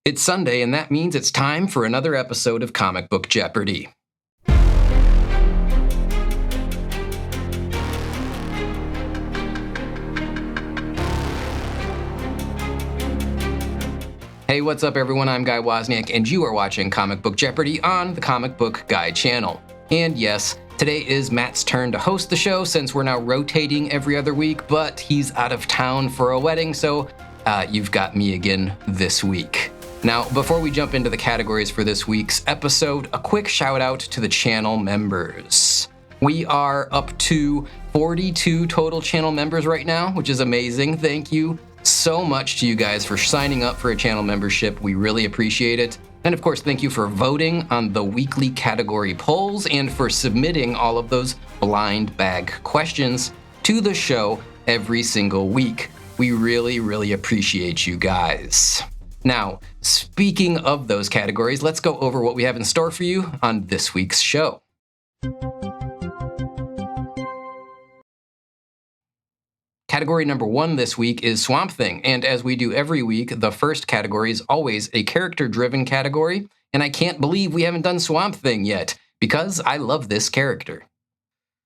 It's Sunday, and that means it's time for another episode of Comic Book Jeopardy. Hey, what's up everyone? I'm Guy Wozniak, and you are watching Comic Book Jeopardy on the Comic Book Guy channel. And yes, today is Matt's turn to host the show since we're now rotating every other week, but he's out of town for a wedding, so you've got me again this week. Now, before we jump into the categories for this week's episode, a quick shout out to the channel members. We are up to 42 total channel members right now, which is amazing. Thank you so much to you guys for signing up for a channel membership. We really appreciate it. And of course, thank you for voting on the weekly category polls and for submitting all of those blind bag questions to the show every single week. We really, really appreciate you guys. Now, speaking of those categories, let's go over what we have in store for you on this week's show. Category number 1 this week is Swamp Thing, and as we do every week, the first category is always a character-driven category, and I can't believe we haven't done Swamp Thing yet, because I love this character.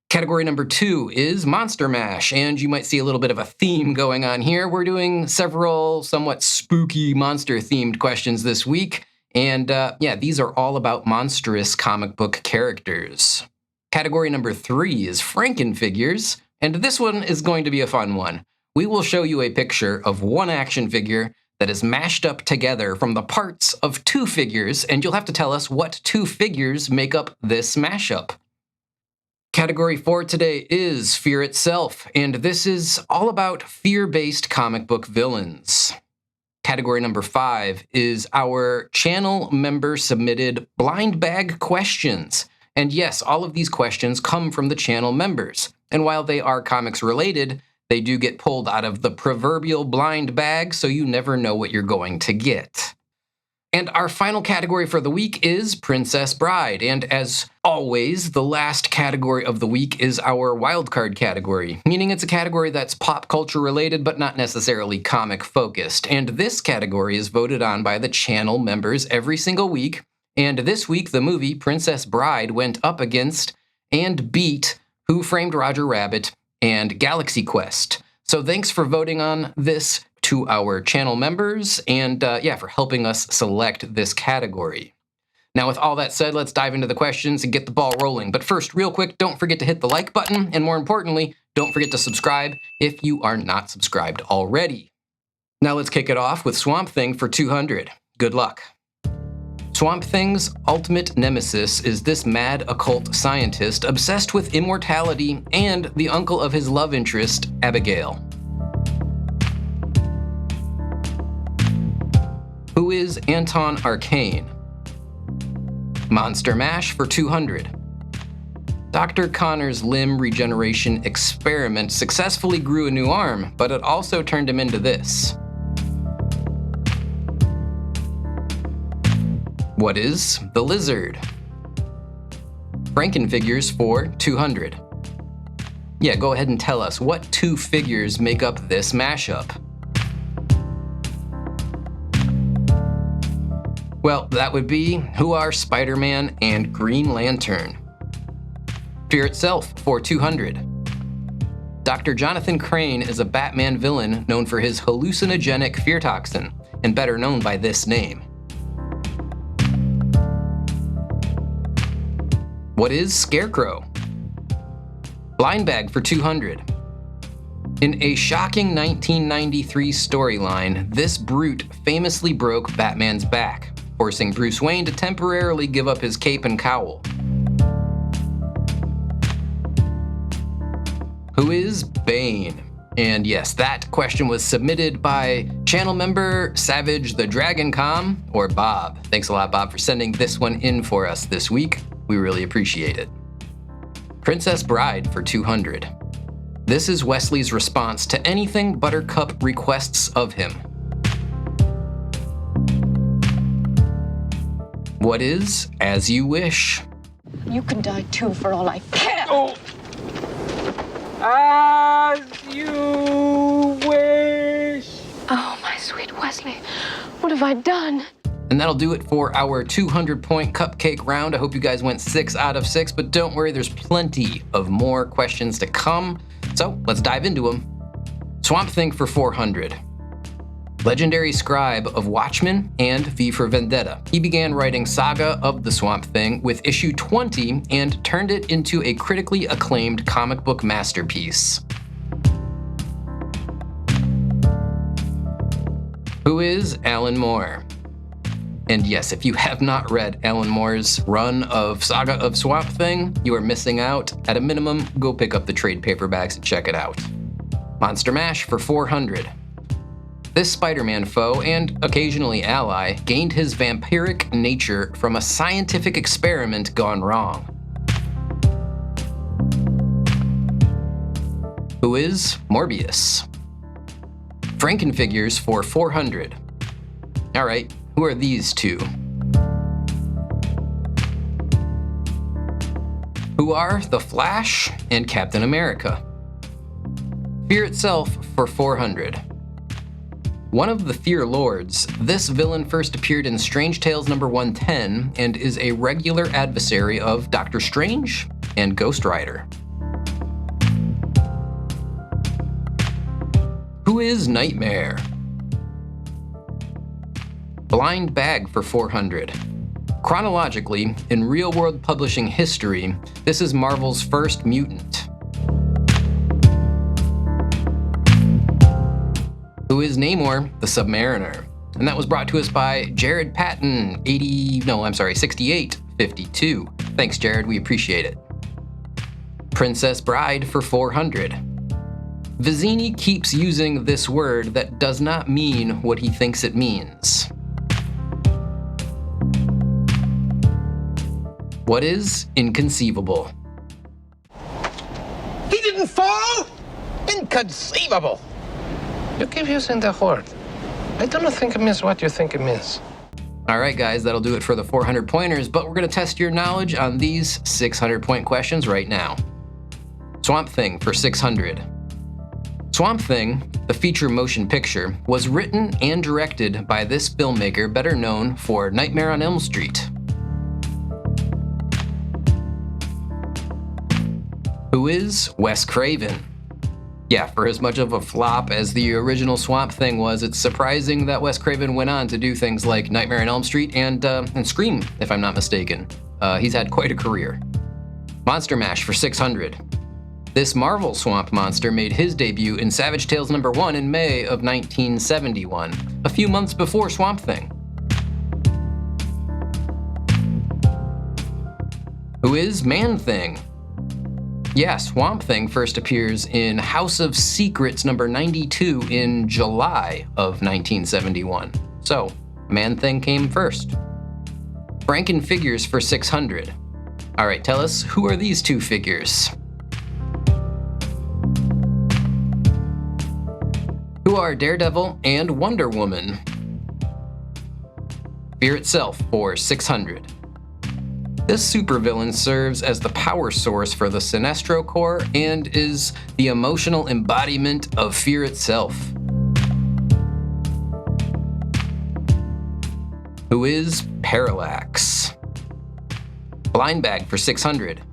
Category number 2 is Monster Mash, and you might see a little bit of a theme going on here. We're doing several somewhat spooky monster-themed questions this week, and these are all about monstrous comic book characters. Category number 3 is Franken-Figures, and this one is going to be a fun one. We will show you a picture of one action figure that is mashed up together from the parts of 2 figures, and you'll have to tell us what 2 figures make up this mashup. Category 4 today is Fear Itself, and this is all about fear-based comic book villains. Category number 5 is our channel member-submitted blind bag questions. And yes, all of these questions come from the channel members. And while they are comics-related, they do get pulled out of the proverbial blind bag, so you never know what you're going to get. And our final category for the week is Princess Bride. And as always, the last category of the week is our wildcard category, meaning it's a category that's pop culture related, but not necessarily comic focused. And this category is voted on by the channel members every single week. And this week, the movie Princess Bride went up against and beat Who Framed Roger Rabbit and Galaxy Quest. So thanks for voting on this to our channel members and for helping us select this category. Now, with all that said, let's dive into the questions and get the ball rolling. But first, real quick, don't forget to hit the like button, and more importantly, don't forget to subscribe if you are not subscribed already. Now let's kick it off with Swamp Thing for 200. Good luck. Swamp Thing's ultimate nemesis is this mad occult scientist obsessed with immortality and the uncle of his love interest, Abigail. Who is Anton Arcane? Monster Mash for 200. Dr. Connor's limb regeneration experiment successfully grew a new arm, but it also turned him into this. What is the Lizard? Franken-Figures for 200. Yeah, go ahead and tell us, what 2 figures make up this mashup? Well, that would be Who Are Spider-Man and Green Lantern. Fear Itself for 200. Dr. Jonathan Crane is a Batman villain known for his hallucinogenic fear toxin, and better known by this name. What is Scarecrow? Blind bag for 200. In a shocking 1993 storyline, this brute famously broke Batman's back, forcing Bruce Wayne to temporarily give up his cape and cowl. Who is Bane? And yes, that question was submitted by channel member Savage the Dragon Com, or Bob. Thanks a lot, Bob, for sending this one in for us this week. We really appreciate it. Princess Bride for 200. This is Wesley's response to anything Buttercup requests of him. What is As You Wish? You can die too for all I care. Oh. As you wish. Oh, my sweet Wesley, what have I done? And that'll do it for our 200-point cupcake round. I hope you guys went 6 out of 6, but don't worry, there's plenty of more questions to come. So let's dive into them. Swamp Thing for 400. Legendary scribe of Watchmen and V for Vendetta. He began writing Saga of the Swamp Thing with issue 20 and turned it into a critically acclaimed comic book masterpiece. Who is Alan Moore? And yes, if you have not read Alan Moore's run of Saga of Swamp Thing, you are missing out. At a minimum, go pick up the trade paperbacks and check it out. Monster Mash for 400. This Spider-Man foe, and occasionally ally, gained his vampiric nature from a scientific experiment gone wrong. Who is Morbius? Franken-Figures for 400. Alright, who are these two? Who are The Flash and Captain America? Fear Itself for 400. One of the Fear Lords, this villain first appeared in Strange Tales number 110 and is a regular adversary of Doctor Strange and Ghost Rider. Who is Nightmare? Blind Bag for 400. Chronologically, in real-world publishing history, this is Marvel's first mutant. Who is Namor, the Submariner? And that was brought to us by Jared Patton, 6852. Thanks, Jared, we appreciate it. Princess Bride for 400. Vizzini keeps using this word that does not mean what he thinks it means. What is inconceivable? He didn't fall! Inconceivable! You keep using the word. I don't think it means what you think it means. All right, guys, that'll do it for the 400 pointers, but we're going to test your knowledge on these 600-point questions right now. Swamp Thing for 600. Swamp Thing, the feature motion picture, was written and directed by this filmmaker better known for Nightmare on Elm Street. Who is Wes Craven? Yeah, for as much of a flop as the original Swamp Thing was, it's surprising that Wes Craven went on to do things like Nightmare on Elm Street and Scream, if I'm not mistaken. He's had quite a career. Monster Mash for 600. This Marvel swamp monster made his debut in Savage Tales number 1 in May of 1971, a few months before Swamp Thing. Who is Man-Thing? Yeah, Swamp Thing first appears in House of Secrets number 92 in July of 1971. So, Man-Thing came first. Franken-Figures for 600. All right, tell us, who are these two figures? Who are Daredevil and Wonder Woman? Fear Itself for 600. This supervillain serves as the power source for the Sinestro Corps and is the emotional embodiment of fear itself. Who is Parallax? Blind Bag for 600.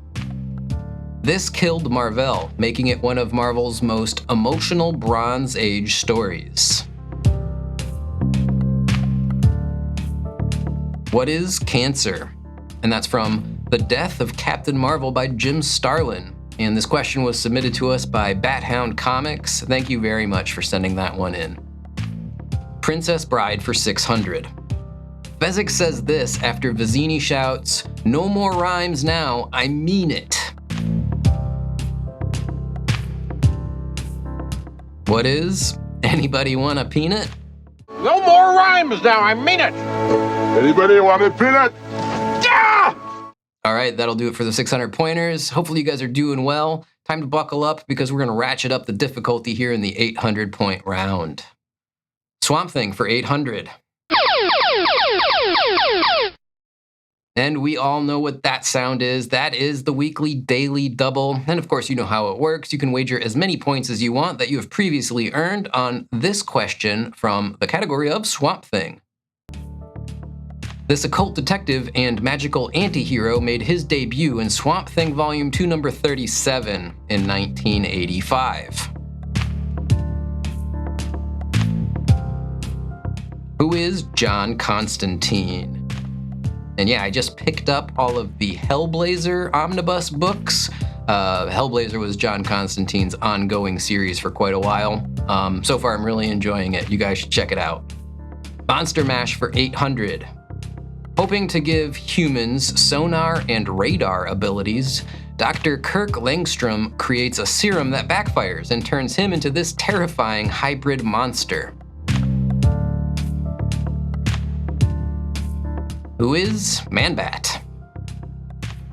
This killed Marvel, making it one of Marvel's most emotional Bronze Age stories. What is Cancer? And that's from The Death of Captain Marvel by Jim Starlin. And this question was submitted to us by Bathound Comics. Thank you very much for sending that one in. Princess Bride for 600. Fezzik says this after Vizzini shouts, "No more rhymes now, I mean it." What is? Anybody want a peanut? No more rhymes now, I mean it! Anybody want a peanut? Yeah! All right, that'll do it for the 600 pointers. Hopefully you guys are doing well. Time to buckle up because we're going to ratchet up the difficulty here in the 800-point round. Swamp Thing for 800. And we all know what that sound is. That is the weekly daily double. And of course, you know how it works. You can wager as many points as you want that you have previously earned on this question from the category of Swamp Thing. This occult detective and magical anti-hero made his debut in Swamp Thing Volume 2, number 37 in 1985. Who is John Constantine? And yeah, I just picked up all of the Hellblazer omnibus books. Hellblazer was John Constantine's ongoing series for quite a while. So far, I'm really enjoying it. You guys should check it out. Monster Mash for 800. Hoping to give humans sonar and radar abilities, Dr. Kirk Langstrom creates a serum that backfires and turns him into this terrifying hybrid monster. Who is Man-Bat?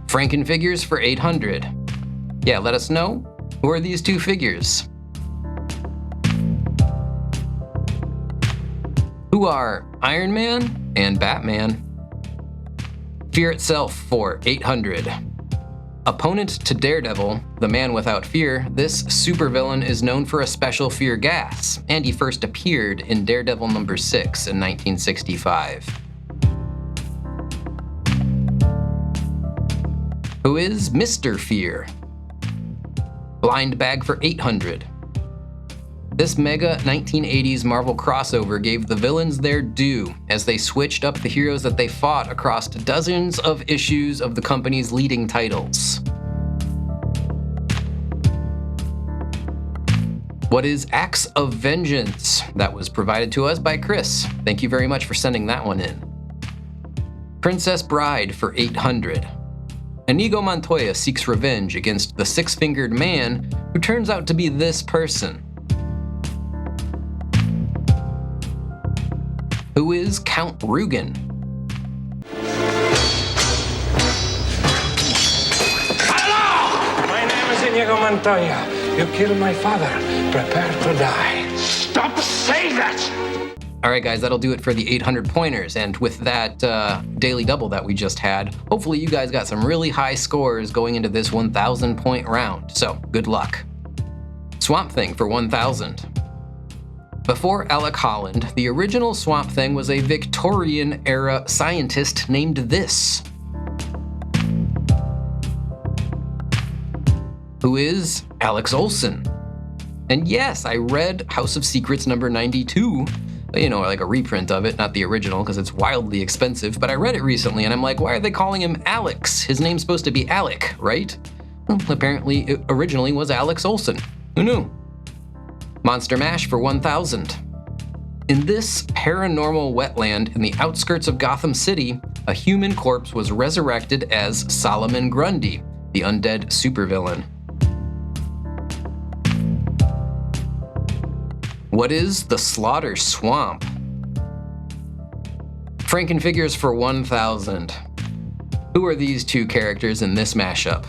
Franken-Figures for 800. Yeah, let us know. Who are these two figures? Who are Iron Man and Batman? Fear Itself for 800. Opponent to Daredevil, the man without fear, this supervillain is known for a special fear gas, and he first appeared in Daredevil number 6 in 1965. Who is Mr. Fear? Blind Bag for 800. This mega 1980s Marvel crossover gave the villains their due as they switched up the heroes that they fought across dozens of issues of the company's leading titles. What is Axe of Vengeance? That was provided to us by Chris. Thank you very much for sending that one in. Princess Bride for 800. Inigo Montoya seeks revenge against the six-fingered man who turns out to be this person. Who is Count Rugen? Hello! My name is Inigo Montoya. You killed my father. Prepare to die. Stop saying that! All right, guys, that'll do it for the 800 pointers. And with that daily double that we just had, hopefully you guys got some really high scores going into this 1,000 point round. So good luck. Swamp Thing for 1,000. Before Alec Holland, the original Swamp Thing was a Victorian-era scientist named this. Who is Alex Olson? And yes, I read House of Secrets number 92, you know, like a reprint of it, not the original, because it's wildly expensive, but I read it recently and I'm like, why are they calling him Alex? His name's supposed to be Alec, right? Well, apparently it originally was Alex Olson. Who knew? Monster Mash for 1,000. In this paranormal wetland in the outskirts of Gotham City, a human corpse was resurrected as Solomon Grundy, the undead supervillain. What is the Slaughter Swamp? Franken-Figures for 1,000. Who are these two characters in this mashup?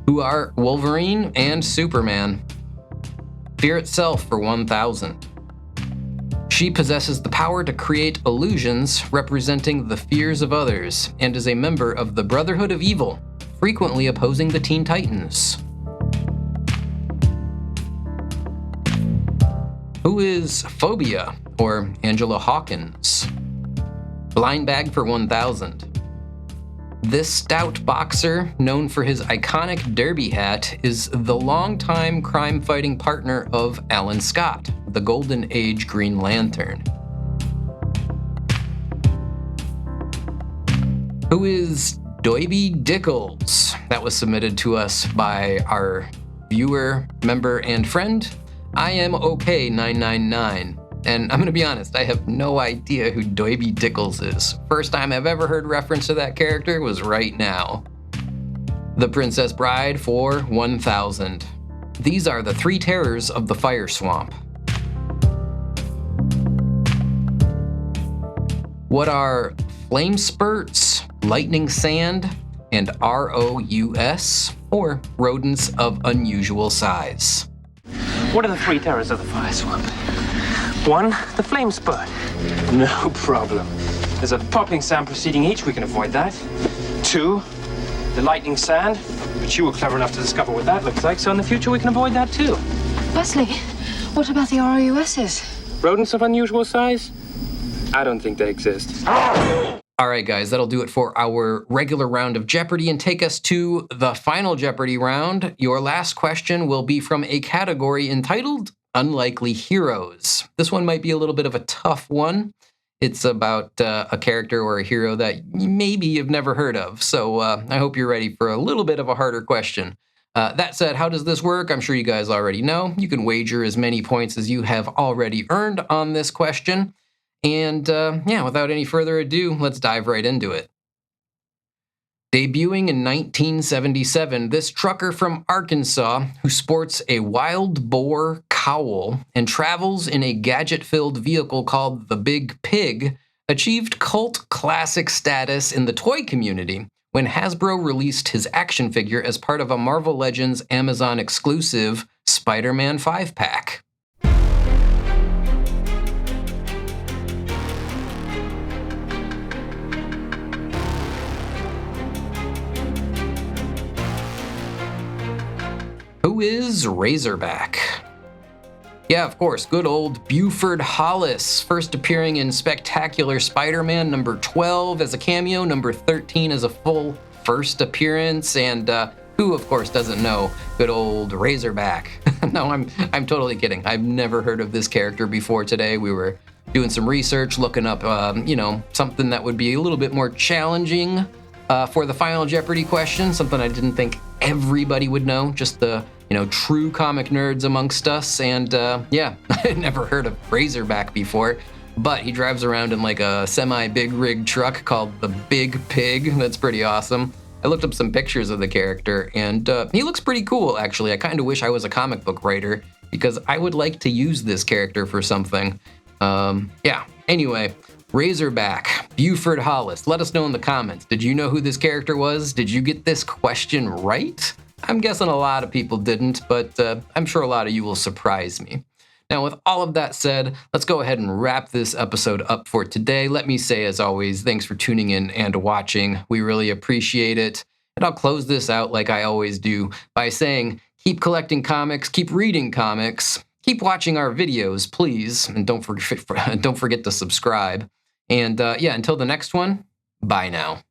Who are Wolverine and Superman? Fear Itself for 1,000. She possesses the power to create illusions representing the fears of others and is a member of the Brotherhood of Evil, frequently opposing the Teen Titans. Who is Phobia, or Angela Hawkins? Blind Bag for 1,000. This stout boxer, known for his iconic derby hat, is the longtime crime-fighting partner of Alan Scott, the Golden Age Green Lantern. Who is Doiby Dickles? That was submitted to us by our viewer, member, and friend, I am OK 999. And I'm gonna be honest, I have no idea who Doiby Dickles is. First time I've ever heard reference to that character was right now. The Princess Bride for 1,000. These are the three terrors of the Fire Swamp. What are Flame Spurts, Lightning Sand, and ROUS, or rodents of unusual size? What are the three terrors of the fire swamp? 1, the flame spurt. No problem. There's a popping sound preceding each. We can avoid that. 2, the lightning sand. But you were clever enough to discover what that looks like, so in the future we can avoid that too. Wesley, what about the ROUSs? Rodents of unusual size? I don't think they exist. All right, guys, that'll do it for our regular round of Jeopardy and take us to the Final Jeopardy round. Your last question will be from a category entitled Unlikely Heroes. This one might be a little bit of a tough one. It's about a character or a hero that maybe you've never heard of. So I hope you're ready for a little bit of a harder question. That said, how does this work? I'm sure you guys already know. You can wager as many points as you have already earned on this question. And without any further ado, let's dive right into it. Debuting in 1977, this trucker from Arkansas, who sports a wild boar cowl and travels in a gadget-filled vehicle called the Big Pig, achieved cult classic status in the toy community when Hasbro released his action figure as part of a Marvel Legends Amazon exclusive Spider-Man 5-pack. Who is Razorback? Yeah, of course, good old Buford Hollis, first appearing in Spectacular Spider-Man number 12 as a cameo, number 13 as a full first appearance, and who, of course, doesn't know good old Razorback? No, I'm totally kidding. I've never heard of this character before today. We were doing some research, looking up, something that would be a little bit more challenging for the Final Jeopardy question, something I didn't think everybody would know, just the true comic nerds amongst us. And I had never heard of Razorback before, but he drives around in like a semi-big rig truck called the Big Pig. That's pretty awesome. I looked up some pictures of the character, and he looks pretty cool, actually. I kind of wish I was a comic book writer, because I would like to use this character for something. Anyway, Razorback, Buford Hollis. Let us know in the comments. Did you know who this character was? Did you get this question right? I'm guessing a lot of people didn't, but I'm sure a lot of you will surprise me. Now, with all of that said, let's go ahead and wrap this episode up for today. Let me say, as always, thanks for tuning in and watching. We really appreciate it. And I'll close this out like I always do by saying, keep collecting comics, keep reading comics, keep watching our videos, please, and don't forget to subscribe. And until the next one, bye now.